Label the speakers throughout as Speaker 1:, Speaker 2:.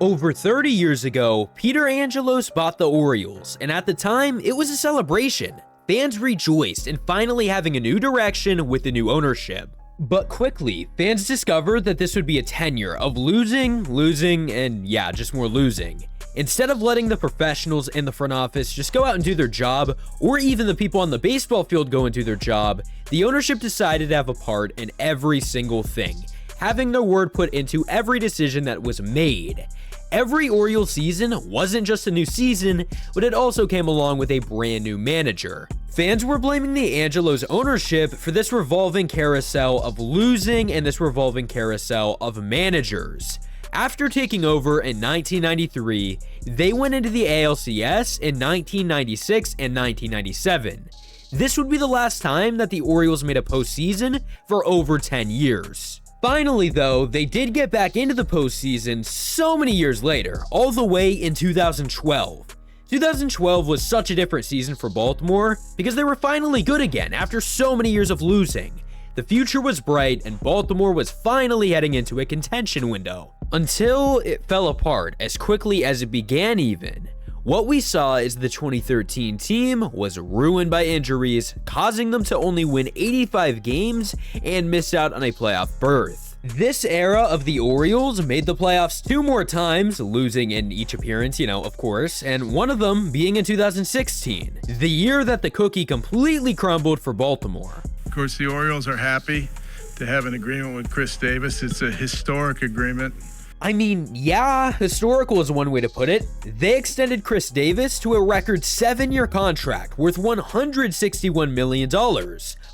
Speaker 1: Over 30 years ago, Peter Angelos bought the Orioles, and at the time, it was a celebration. Fans rejoiced in finally having a new direction with the new ownership. But quickly, fans discovered that this would be a tenure of losing, and yeah, just more losing. Instead of letting the professionals in the front office just go out and do their job, or even the people on the baseball field go and do their job, the ownership decided to have a part in every single thing, having their word put into every decision that was made. Every Orioles season wasn't just a new season, but it also came along with a brand new manager. Fans were blaming the Angelos ownership for this revolving carousel of losing and this revolving carousel of managers. After taking over in 1993, they went into the ALCS in 1996 and 1997. This would be the last time that the Orioles made a postseason for over 10 years. Finally, though, they did get back into the postseason so many years later, all the way in 2012. 2012 was such a different season for Baltimore because they were finally good again after so many years of losing. The future was bright and Baltimore was finally heading into a contention window. Until it fell apart as quickly as it began even. What we saw is the 2013 team was ruined by injuries, causing them to only win 85 games and miss out on a playoff berth. This era of the Orioles made the playoffs 2 more times, losing in each appearance, of course, and one of them being in 2016, the year that the cookie completely crumbled for Baltimore.
Speaker 2: Of course, the Orioles are happy to have an agreement with Chris Davis. It's a historic agreement.
Speaker 1: I mean, yeah, historical is one way to put it. They extended Chris Davis to a record 7-year contract worth $161 million,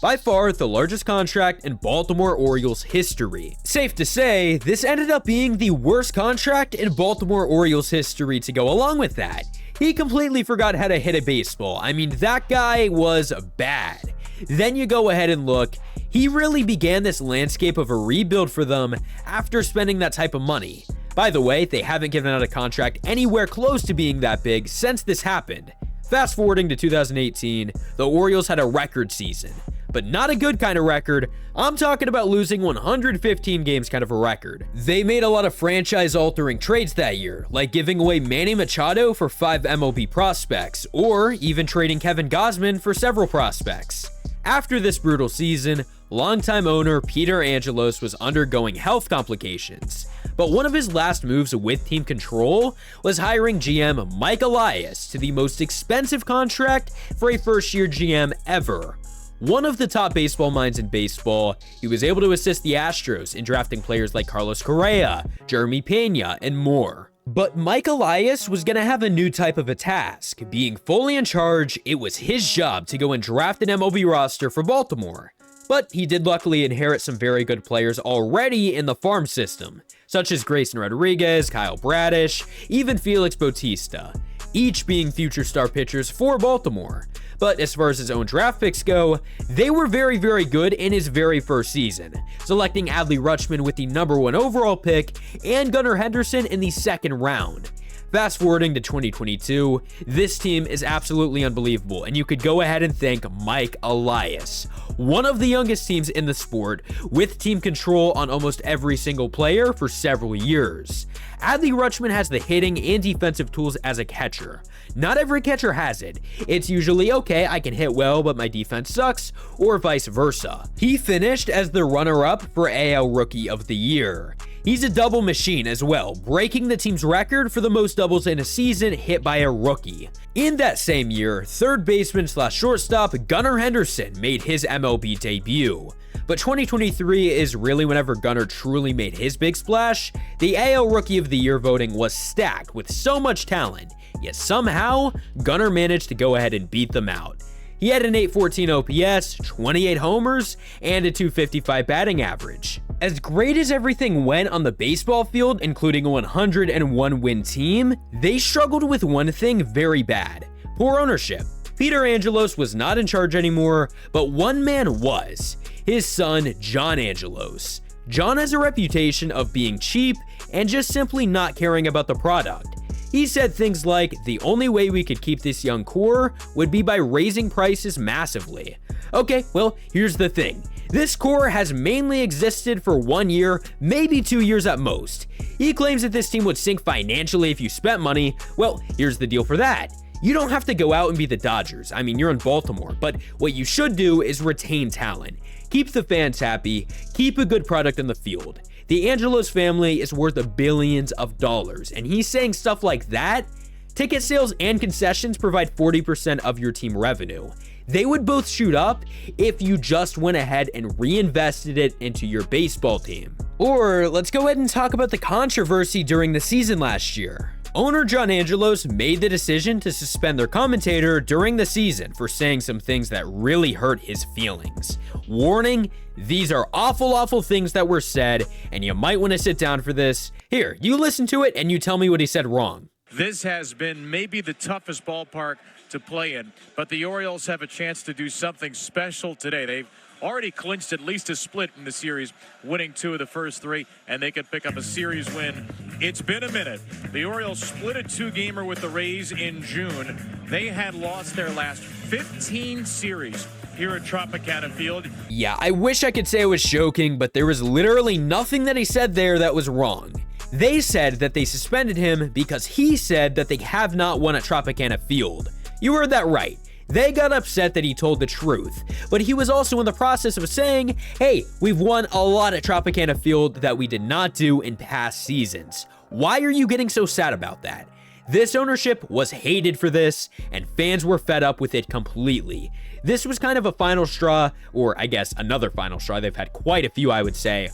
Speaker 1: by far the largest contract in Baltimore Orioles history. Safe to say, this ended up being the worst contract in Baltimore Orioles history to go along with that. He completely forgot how to hit a baseball. I mean, that guy was bad. Then you go ahead and look, he really began this landscape of a rebuild for them after spending that type of money. By the way, they haven't given out a contract anywhere close to being that big since this happened. Fast forwarding to 2018, the Orioles had a record season, but not a good kind of record. I'm talking about losing 115 games kind of a record. They made a lot of franchise-altering trades that year, like giving away Manny Machado for 5 MLB prospects, or even trading Kevin Gausman for several prospects. After this brutal season, longtime owner Peter Angelos was undergoing health complications, but one of his last moves with team control was hiring GM Mike Elias to the most expensive contract for a first-year GM ever. One of the top baseball minds in baseball, he was able to assist the Astros in drafting players like Carlos Correa, Jeremy Pena, and more. But Mike Elias was going to have a new type of a task. Being fully in charge, it was his job to go and draft an MLB roster for Baltimore. But he did luckily inherit some very good players already in the farm system, such as Grayson Rodriguez, Kyle Bradish, even Felix Bautista, each being future star pitchers for Baltimore. But as far as his own draft picks go, they were very, very good in his very first season, selecting Adley Rutschman with the #1 overall pick and Gunnar Henderson in the 2nd round. Fast forwarding to 2022, this team is absolutely unbelievable, and you could go ahead and thank Mike Elias, one of the youngest teams in the sport, with team control on almost every single player for several years. Adley Rutschman has the hitting and defensive tools as a catcher. Not every catcher has it. It's usually, okay, I can hit well, but my defense sucks, or vice versa. He finished as the runner-up for AL Rookie of the Year. He's a double machine as well, breaking the team's record for the most doubles in a season hit by a rookie. In that same year, third baseman / shortstop Gunnar Henderson made his MLB debut. But 2023 is really whenever Gunnar truly made his big splash. The AL Rookie of the Year voting was stacked with so much talent, yet somehow Gunnar managed to go ahead and beat them out. He had an .814 OPS, 28 homers, and a .255 batting average. As great as everything went on the baseball field, including a 101-win team, they struggled with one thing very bad: poor ownership. Peter Angelos was not in charge anymore, but one man was: his son, John Angelos. John has a reputation of being cheap and just simply not caring about the product. He said things like, the only way we could keep this young core would be by raising prices massively. Okay, well, here's the thing. This core has mainly existed for 1 year, maybe 2 years at most. He claims that this team would sink financially if you spent money. Well, here's the deal for that. You don't have to go out and be the Dodgers. I mean, you're in Baltimore, but what you should do is retain talent. Keep the fans happy, keep a good product on the field. The Angelos family is worth billions of dollars, and he's saying stuff like that. Ticket sales and concessions provide 40% of your team revenue. They would both shoot up if you just went ahead and reinvested it into your baseball team. Or let's go ahead and talk about the controversy during the season last year. Owner John Angelos made the decision to suspend their commentator during the season for saying some things that really hurt his feelings. Warning, these are awful things that were said, and you might want to sit down for this. Here, you listen to it and you tell me what he said wrong.
Speaker 3: This has been maybe the toughest ballpark to play in, but the Orioles have a chance to do something special today. They've already clinched at least a split in the series, winning 2 of the first 3, and they could pick up a series win. It's been a minute. The Orioles split a 2-gamer with the Rays in June. They had lost their last 15 series here at Tropicana Field.
Speaker 1: Yeah, I wish I could say I was joking, but there was literally nothing that he said there that was wrong. They said that they suspended him because he said that they have not won at Tropicana Field. You heard that right. They got upset that he told the truth, but he was also in the process of saying, hey, we've won a lot at Tropicana Field that we did not do in past seasons. Why are you getting so sad about that? This ownership was hated for this, and fans were fed up with it completely. This was kind of a final straw, or I guess another final straw. They've had quite a few, I would say.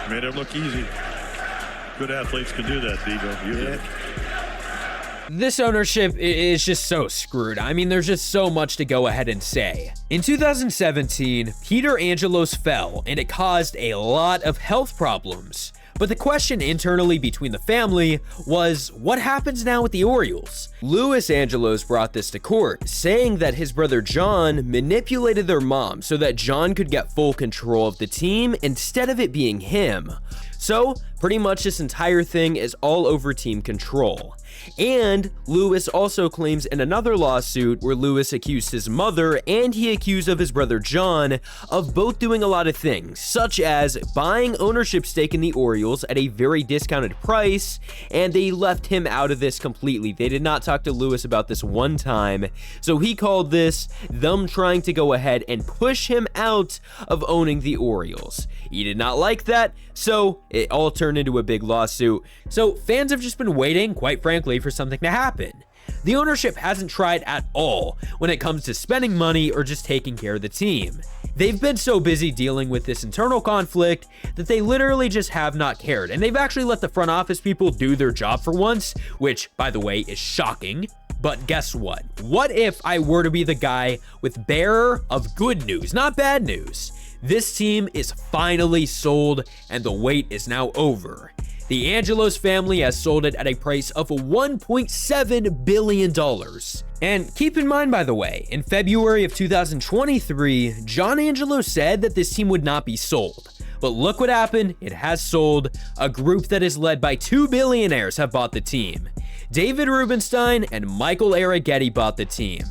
Speaker 4: Made it look easy. Good athletes can do that, Digo. You did.
Speaker 1: This ownership is just so screwed. I mean, there's just so much to go ahead and say. In 2017, Peter Angelos fell, and it caused a lot of health problems. But the question internally between the family was, what happens now with the Orioles? Luis Angelos brought this to court, saying that his brother John manipulated their mom so that John could get full control of the team instead of it being him. So, pretty much this entire thing is all over team control. And Luis also claims in another lawsuit where Luis accused his mother and he accused of his brother John of both doing a lot of things, such as buying ownership stake in the Orioles at a very discounted price, and they left him out of this completely. They did not talk to Luis about this one time, so he called this them trying to go ahead and push him out of owning the Orioles. He did not like that, so it all turned into a big lawsuit. So fans have just been waiting, quite frankly, for something to happen. The ownership hasn't tried at all when it comes to spending money or just taking care of the team. They've been so busy dealing with this internal conflict that they literally just have not cared, and they've actually let the front office people do their job for once, which, by the way, is shocking. But guess what? What if I were to be the guy with bearer of good news, not bad news? This team is finally sold, and the wait is now over. The Angelos family has sold it at a price of $1.7 billion. And keep in mind, by the way, in February of 2023, John Angelos said that this team would not be sold. But look what happened, it has sold. A group that is led by 2 billionaires have bought the team. David Rubenstein and Michael Arrighetti bought the team.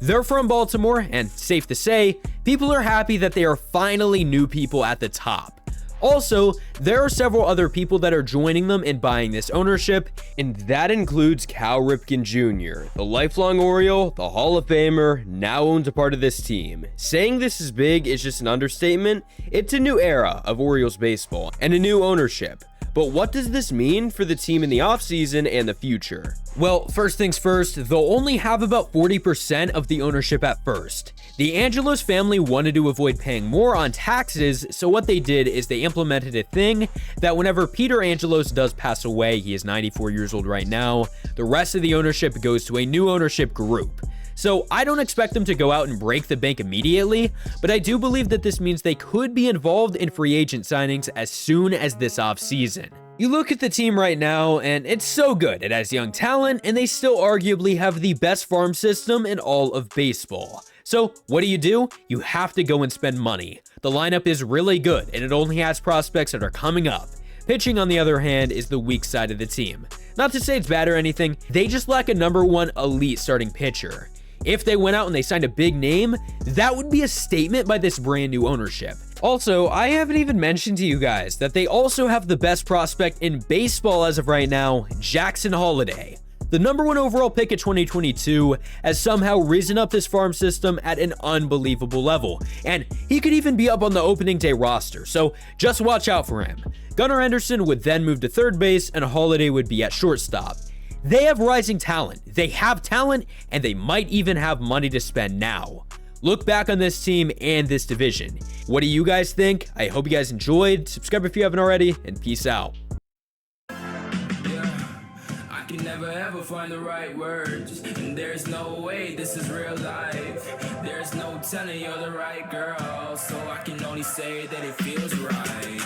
Speaker 1: They're from Baltimore, and safe to say, people are happy that they are finally new people at the top. Also, there are several other people that are joining them in buying this ownership, and that includes Cal Ripken Jr., the lifelong Oriole, the Hall of Famer, now owns a part of this team. Saying this is big is just an understatement. It's a new era of Orioles baseball and a new ownership. But what does this mean for the team in the offseason and the future? Well, first things first, they'll only have about 40% of the ownership at first. The Angelos family wanted to avoid paying more on taxes, so what they did is they implemented a thing that whenever Peter Angelos does pass away, he is 94 years old right now, the rest of the ownership goes to a new ownership group. So I don't expect them to go out and break the bank immediately, but I do believe that this means they could be involved in free agent signings as soon as this offseason. You look at the team right now, and it's so good. It has young talent, and they still arguably have the best farm system in all of baseball. So what do? You have to go and spend money. The lineup is really good, and it only has prospects that are coming up. Pitching, on the other hand, is the weak side of the team. Not to say it's bad or anything, they just lack a #1 elite starting pitcher. If they went out and they signed a big name, that would be a statement by this brand new ownership. Also, I haven't even mentioned to you guys that they also have the best prospect in baseball as of right now, Jackson Holliday. The #1 overall pick of 2022 has somehow risen up this farm system at an unbelievable level, and he could even be up on the opening day roster, so just watch out for him. Gunnar Henderson would then move to third base, and Holliday would be at shortstop. They have rising talent, they have talent, and they might even have money to spend now. Look back on this team and this division. What do you guys think? I hope you guys enjoyed. Subscribe if you haven't already, and peace out.
Speaker 5: Can never ever find the right words, and there's no way this is real life. There's no telling you're the right girl, so I can only say that it feels right.